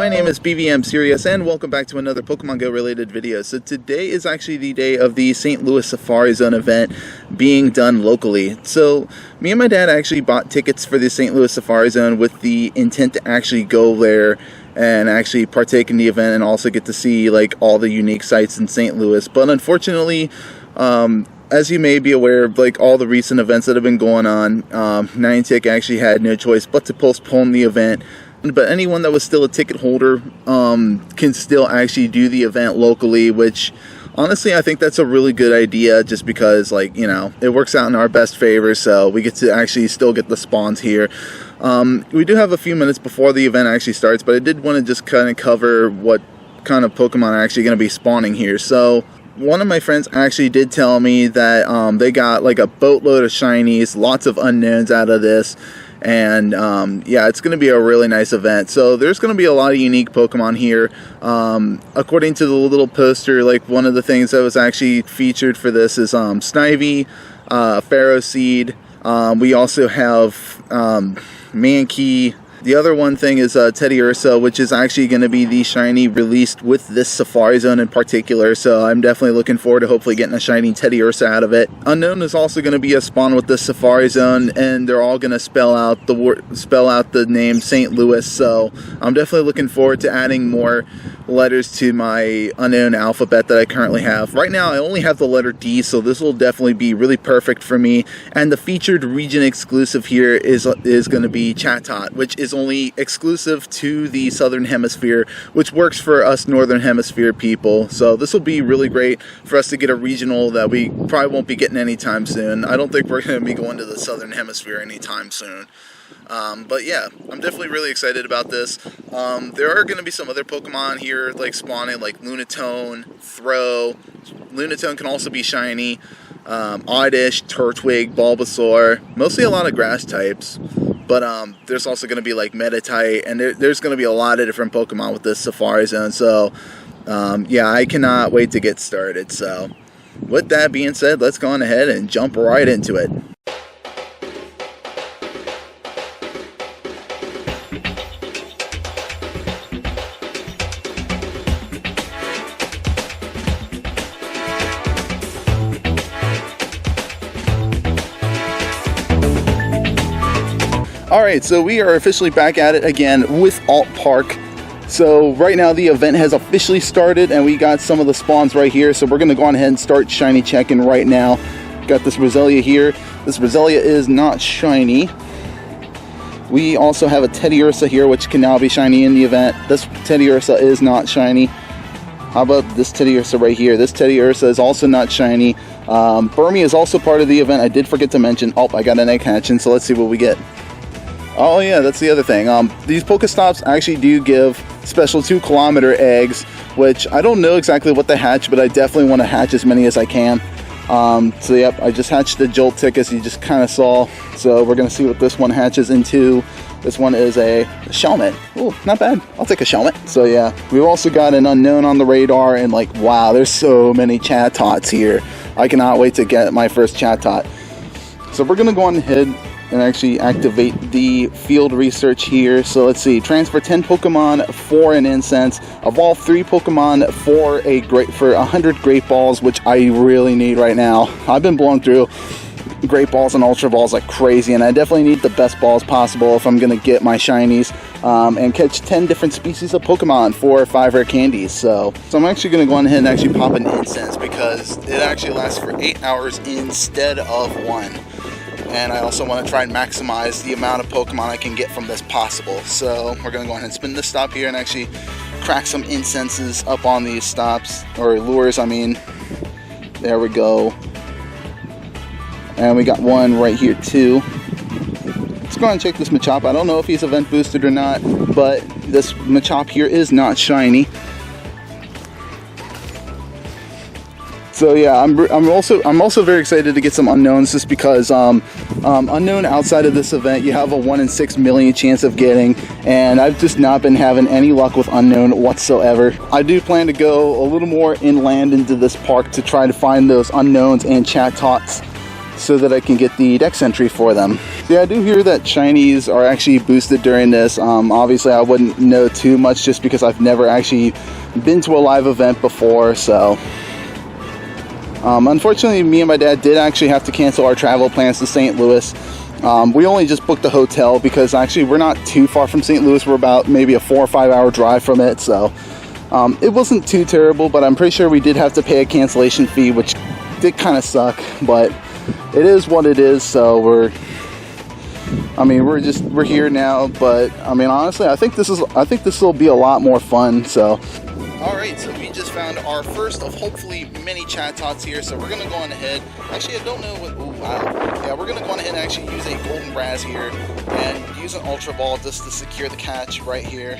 My name is BVMSerious and welcome back to another Pokemon Go related video. So today is actually the day of the St. Louis Safari Zone event being done locally. So me and my dad actually bought tickets for the St. Louis Safari Zone with the intent to actually go there and actually partake in the event and also get to see like all the unique sites in St. Louis. But unfortunately, as you may be aware, like all the recent events that have been going on, Niantic actually had no choice but to postpone the event. But anyone that was still a ticket holder can still actually do the event locally, which honestly I think that's a really good idea, just because, like, you know, it works out in our best favor, so we get to actually still get the spawns here. We do have a few minutes before the event actually starts, but I did want to just kind of cover what kind of Pokemon are actually going to be spawning here. So one of my friends actually did tell me that they got like a boatload of shinies, lots of unknowns out of this. And yeah, it's going to be a really nice event. So there's going to be a lot of unique Pokemon here. According to the little poster, like one of the things that was actually featured for this is Snivy, Pharaoh Seed. We also have Mankey. The other one thing is Teddiursa, which is actually going to be the shiny released with this Safari Zone in particular. So I'm definitely looking forward to hopefully getting a shiny Teddiursa out of it. Unknown is also going to be a spawn with this Safari Zone, and they're all going to spell out the name St. Louis. So I'm definitely looking forward to adding more letters to my unknown alphabet that I currently have. Right now I only have the letter D, so this will definitely be really perfect for me. And the featured region exclusive here is going to be Chatot, which is only exclusive to the Southern Hemisphere, which works for us Northern Hemisphere people. So this will be really great for us to get a regional that we probably won't be getting anytime soon. I don't think we're going to be going to the Southern Hemisphere anytime soon. But yeah, I'm definitely really excited about this. There are going to be some other Pokemon here like spawning, like Lunatone, Throw. Lunatone can also be shiny. Oddish, Turtwig, Bulbasaur. Mostly a lot of grass types. But there's also going to be like Meditite, and there's going to be a lot of different Pokemon with this Safari Zone. So yeah, I cannot wait to get started. So with that being said, let's go on ahead and jump right into it. Alright, so we are officially back at it again with Alt Park. So right now the event has officially started and we got some of the spawns right here. So we're going to go on ahead and start shiny checking right now. Got this Roselia here. This Roselia is not shiny. We also have a Teddiursa here, which can now be shiny in the event. This Teddiursa is not shiny. How about this Teddiursa right here? This Teddiursa is also not shiny. Burmy is also part of the event. I did forget to mention. Oh, I got an egg hatching, so let's see what we get. Oh yeah, that's the other thing. These Pokestops actually do give special 2-kilometer eggs, which I don't know exactly what they hatch, but I definitely want to hatch as many as I can. So yep, I just hatched the Joltik, as you just kind of saw. So we're going to see what this one hatches into. This one is a Shelmet. Oh, not bad. I'll take a Shelmet. So yeah, we've also got an unknown on the radar, and like, wow, there's so many Chatots here. I cannot wait to get my first Chatot. So we're going to go on ahead and actually activate the field research here. So let's see, transfer 10 Pokemon for an Incense, evolve 3 Pokemon for 100 Great Balls, which I really need right now. I've been blowing through Great Balls and Ultra Balls like crazy, and I definitely need the best balls possible if I'm gonna get my shinies, and catch 10 different species of Pokemon for 5 rare candies. So I'm actually gonna go on ahead and actually pop an Incense, because it actually lasts for 8 hours instead of 1. And I also want to try and maximize the amount of Pokemon I can get from this possible. So we're going to go ahead and spin this stop here and actually crack some incenses up on these stops, or lures, I mean. There we go. And we got one right here too. Let's go ahead and check this Machop. I don't know if he's event boosted or not, but this Machop here is not shiny. So yeah, I'm also very excited to get some unknowns, just because unknown outside of this event you have a 1 in 6 million chance of getting, and I've just not been having any luck with unknown whatsoever. I do plan to go a little more inland into this park to try to find those unknowns and Chatots. so that I can get the dex entry for them. Yeah, I do hear that shinies are actually boosted during this. Obviously I wouldn't know too much just because I've never actually been to a live event before, so unfortunately me and my dad did actually have to cancel our travel plans to St. Louis. We only just booked a hotel because actually we're not too far from St. Louis. We're about maybe a 4 or 5 hour drive from it, so it wasn't too terrible, but I'm pretty sure we did have to pay a cancellation fee, which did kind of suck, but it is what it is. So we're here now, but I mean, honestly, I think this will be a lot more fun. So alright, so we just found our first of hopefully many chat tots here, so we're gonna go on ahead. Actually, I don't know what, ooh, wow. Yeah, we're gonna go on ahead and actually use a golden Raz here and use an ultra ball just to secure the catch right here.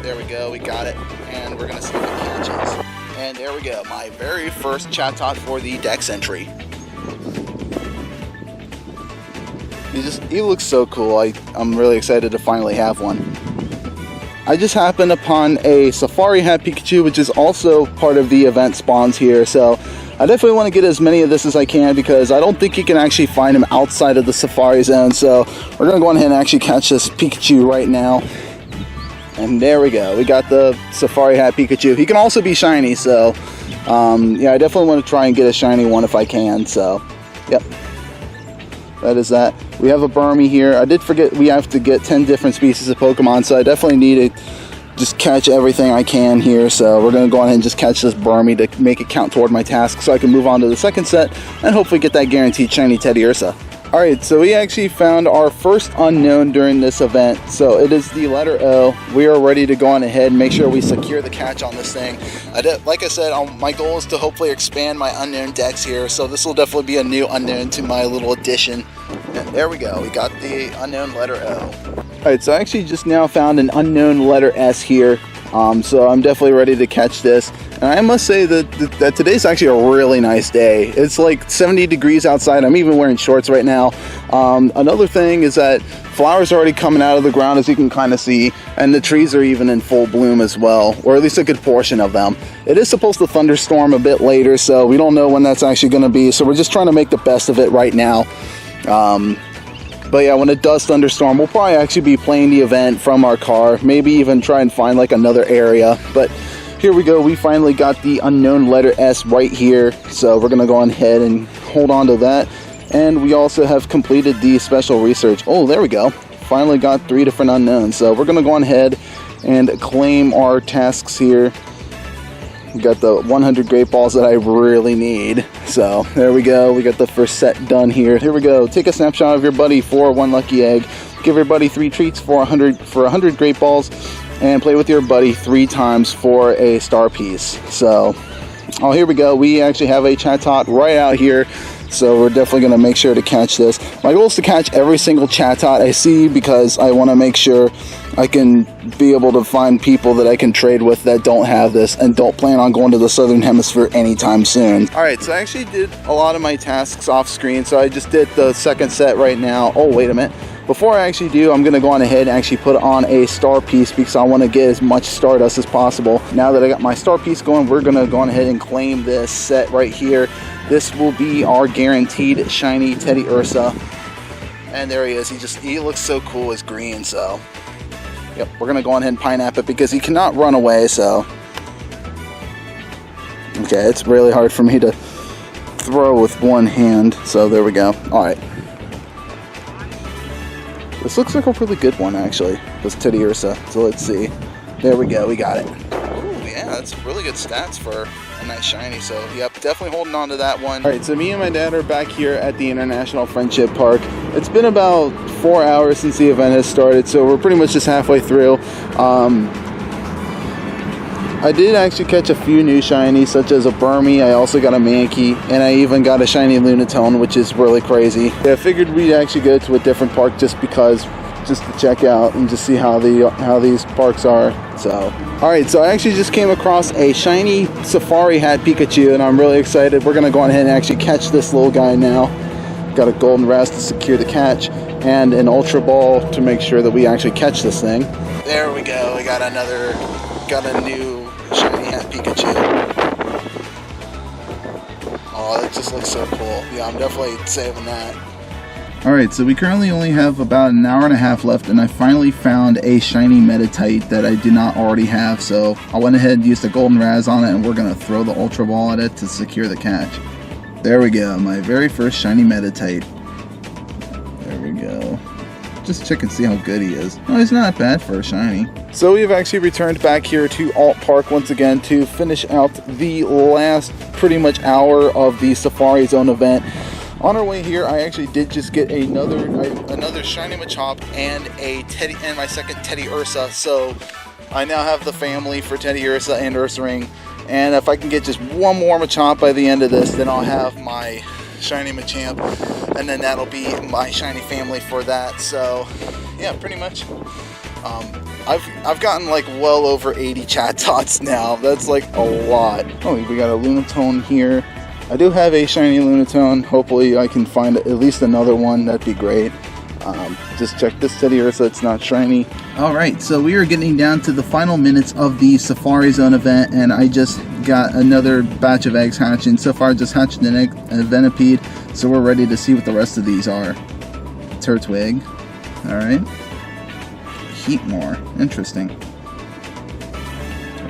There we go, we got it, and we're gonna see what the catch is. And there we go, my very first chat tot for the dex entry. He looks so cool. I'm really excited to finally have one. I just happened upon a Safari Hat Pikachu, which is also part of the event spawns here, so I definitely want to get as many of this as I can because I don't think you can actually find him outside of the Safari Zone. So we're going to go ahead and actually catch this Pikachu right now. And there we go, we got the Safari Hat Pikachu. He can also be shiny, so yeah, I definitely want to try and get a shiny one if I can. So yep, that is that. We have a Burmy here. I did forget we have to get 10 different species of Pokemon, so I definitely need to just catch everything I can here. So we're going to go ahead and just catch this Burmy to make it count toward my task so I can move on to the second set and hopefully get that guaranteed shiny Teddy Ursa. Alright, so we actually found our first unknown during this event, so it is the letter O. We are ready to go on ahead and make sure we secure the catch on this thing. Like I said, my goal is to hopefully expand my unknown decks here, so this will definitely be a new unknown to my little addition. And there we go, we got the unknown letter O. Alright, so I actually just now found an unknown letter S here. So I'm definitely ready to catch this. And I must say that today's actually a really nice day. It's like 70 degrees outside. I'm even wearing shorts right now. Another thing is that flowers are already coming out of the ground, as you can kind of see, and the trees are even in full bloom as well, or at least a good portion of them. It is supposed to thunderstorm a bit later, so we don't know when that's actually going to be, so we're just trying to make the best of it right now. But yeah, when it does thunderstorm, we'll probably actually be playing the event from our car, maybe even try and find like another area. But here we go, we finally got the unknown letter S right here, so we're gonna go on ahead and hold on to that. And we also have completed the special research. Oh, there we go, finally got 3 different unknowns. So we're gonna go on ahead and claim our tasks here. We got the 100 great balls that I really need. So there we go, we got the first set done here. Here we go, take a snapshot of your buddy for 1 lucky egg, give your buddy 3 treats for 100 great balls, and play with your buddy 3 times for a star piece. So oh, here we go, we actually have a chat tot right out here, so we're definitely going to make sure to catch this. My goal is to catch every single chat tot I see because I want to make sure I can be able to find people that I can trade with that don't have this and don't plan on going to the Southern Hemisphere anytime soon. Alright, so I actually did a lot of my tasks off screen, so I just did the second set right now. Oh, wait a minute. Before I actually do, I'm going to go on ahead and actually put on a star piece because I want to get as much Stardust as possible. Now that I got my star piece going, we're going to go on ahead and claim this set right here. This will be our guaranteed shiny Teddy Ursa. And there he is. He looks so cool as green, so yep, we're going to go on ahead and pineapple it because he cannot run away, so okay, it's really hard for me to throw with one hand, so there we go. Alright. This looks like a really good one, actually, this Teddy Ursa. So let's see. There we go, we got it. Oh, yeah, that's really good stats for a nice shiny. So, yep, definitely holding on to that one. All right, so me and my dad are back here at the International Friendship Park. It's been about 4 hours since the event has started, so we're pretty much just halfway through. I did actually catch a few new shinies, such as a Burmy. I also got a Mankey, and I even got a shiny Lunatone, which is really crazy. I figured we'd actually go to a different park just to check out and just see how these parks are. So, all right, so I actually just came across a shiny Safari Hat Pikachu, and I'm really excited. We're gonna go ahead and actually catch this little guy now. Got a golden Raz to secure the catch, and an Ultra Ball to make sure that we actually catch this thing. There we go. We got a new shiny Hat Pikachu. Oh, that just looks so cool. Yeah, I'm definitely saving that. Alright, so we currently only have about an hour and a half left, and I finally found a shiny Metatite that I do not already have, so I went ahead and used the golden raz on it, and we're going to throw the ultra ball at it to secure the catch. There we go, my very first shiny Metatite. There we go. Just check and see how good he is. Oh, he's not bad for a shiny. So we've actually returned back here to Alt Park once again to finish out the last pretty much hour of the Safari Zone event. On our way here, I actually did just get another shiny Machop and my second Teddy Ursa. So I now have the family for Teddy Ursa and Ursaring. And if I can get just one more Machop by the end of this, then I'll have my shiny Machamp, and then that'll be my shiny family for that. So yeah, pretty much. I've gotten like well over 80 chat tots now. That's like a lot. Oh, we got a Lunatone here. I do have a shiny Lunatone. Hopefully I can find at least another one. That'd be great. Just check this Teddy Ursa, it's not shiny. Alright, so we are getting down to the final minutes of the Safari Zone event, and I just got another batch of eggs hatching. So far I just hatched an egg, a Venipede, so we're ready to see what the rest of these are. Turtwig. Alright. Heatmore. Interesting. A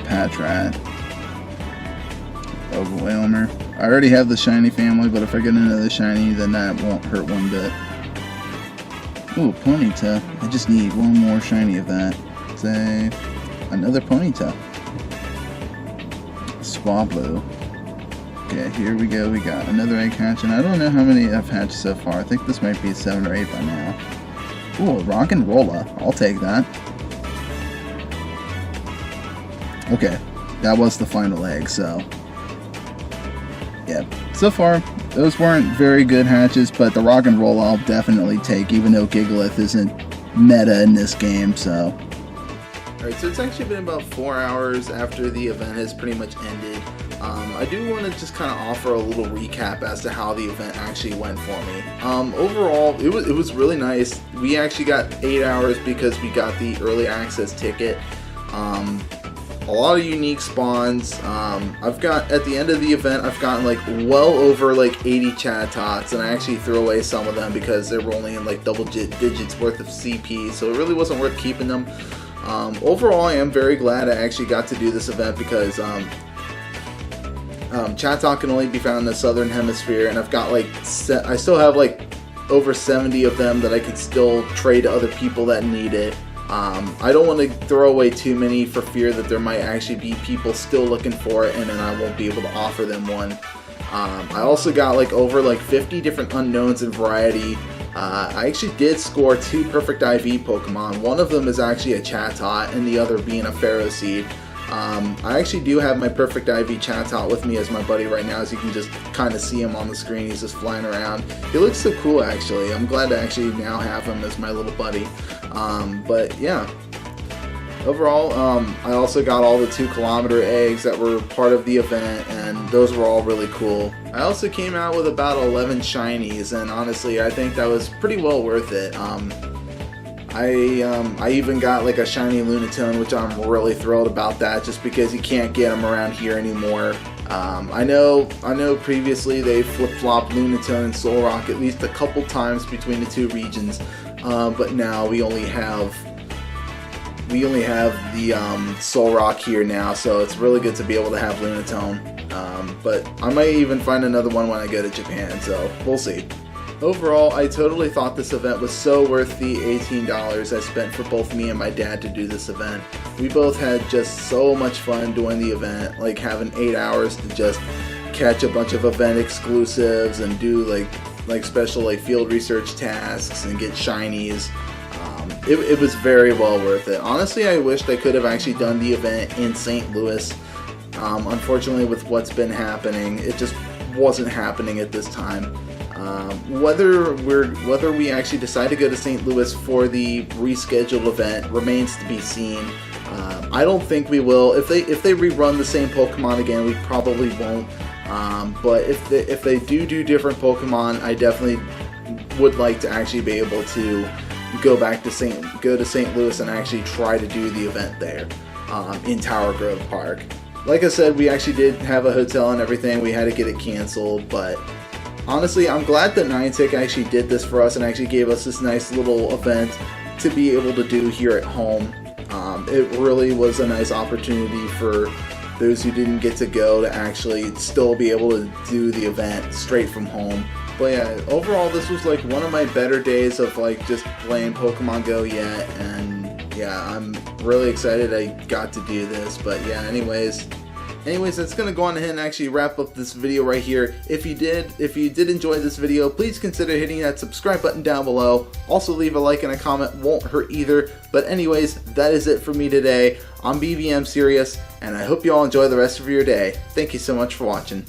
Patrat. Overwhelmer. I already have the shiny family, but if I get another shiny, then that won't hurt one bit. Ooh, Ponyta. I just need one more shiny of that. Say, another Ponyta. Swablu. Okay, here we go. We got another egg hatch, and I don't know how many I've hatched so far. I think this might be 7 or 8 by now. Ooh, Rock and Rolla. I'll take that. Okay, that was the final egg, so yeah. So far, those weren't very good hatches, but the Rock and Roll I'll definitely take, even though Gigalith isn't meta in this game, so. Alright, so it's actually been about 4 hours after the event has pretty much ended. I do want to just kind of offer a little recap as to how the event actually went for me. Overall, it was really nice. We actually got 8 hours because we got the early access ticket. A lot of unique spawns. I've got, at the end of the event, I've gotten like well over like 80 Chattots, and I actually threw away some of them because they were only in like double digits worth of CP, so it really wasn't worth keeping them. Overall, I am very glad I actually got to do this event because Chattot can only be found in the southern hemisphere, and I've got like, I still have like over 70 of them that I can still trade to other people that need it. I don't want to throw away too many for fear that there might actually be people still looking for it, and then I won't be able to offer them one. I also got like over like 50 different unknowns in variety. I actually did score 2 perfect IV Pokemon. One of them is actually a Chattot, and the other being a Pharaoh Seed. I actually do have my perfect IV Chattot with me as my buddy right now, as you can just kind of see him on the screen. He's just flying around. He looks so cool, actually. I'm glad to actually now have him as my little buddy. But yeah, overall, I also got all the 2 kilometer eggs that were part of the event, and those were all really cool. I also came out with about 11 shinies, and honestly, I think that was pretty well worth it. I even got like a shiny Lunatone, which I'm really thrilled about that, just because you can't get them around here anymore. I know previously they flip-flopped Lunatone and Solrock at least a couple times between the 2 regions, but now we only have the Solrock here now, so it's really good to be able to have Lunatone. But I might even find another one when I go to Japan, so we'll see. Overall, I totally thought this event was so worth the $18 I spent for both me and my dad to do this event. We both had just so much fun doing the event, like having 8 hours to just catch a bunch of event exclusives and do like special like field research tasks and get shinies. It was very well worth it. Honestly, I wished I could have actually done the event in St. Louis. Unfortunately, with what's been happening, it just wasn't happening at this time. Whether we actually decide to go to St. Louis for the rescheduled event remains to be seen. I don't think we will. If they rerun the same Pokemon again, we probably won't. But if they do different Pokemon, I definitely would like to actually be able to go to St. Louis and actually try to do the event there in Tower Grove Park. like I said, we actually did have a hotel and everything. We had to get it canceled, but honestly, I'm glad that Niantic actually did this for us and actually gave us this nice little event to be able to do here at home. It really was a nice opportunity for those who didn't get to go to actually still be able to do the event straight from home. But yeah, overall this was like one of my better days of like just playing Pokemon Go yet, and yeah, I'm really excited I got to do this. But yeah, anyways, that's gonna go on ahead and actually wrap up this video right here. If you did enjoy this video, please consider hitting that subscribe button down below. Also leave a like and a comment, won't hurt either. But anyways, that is it for me today. I'm BVMSerious, and I hope you all enjoy the rest of your day. Thank you so much for watching.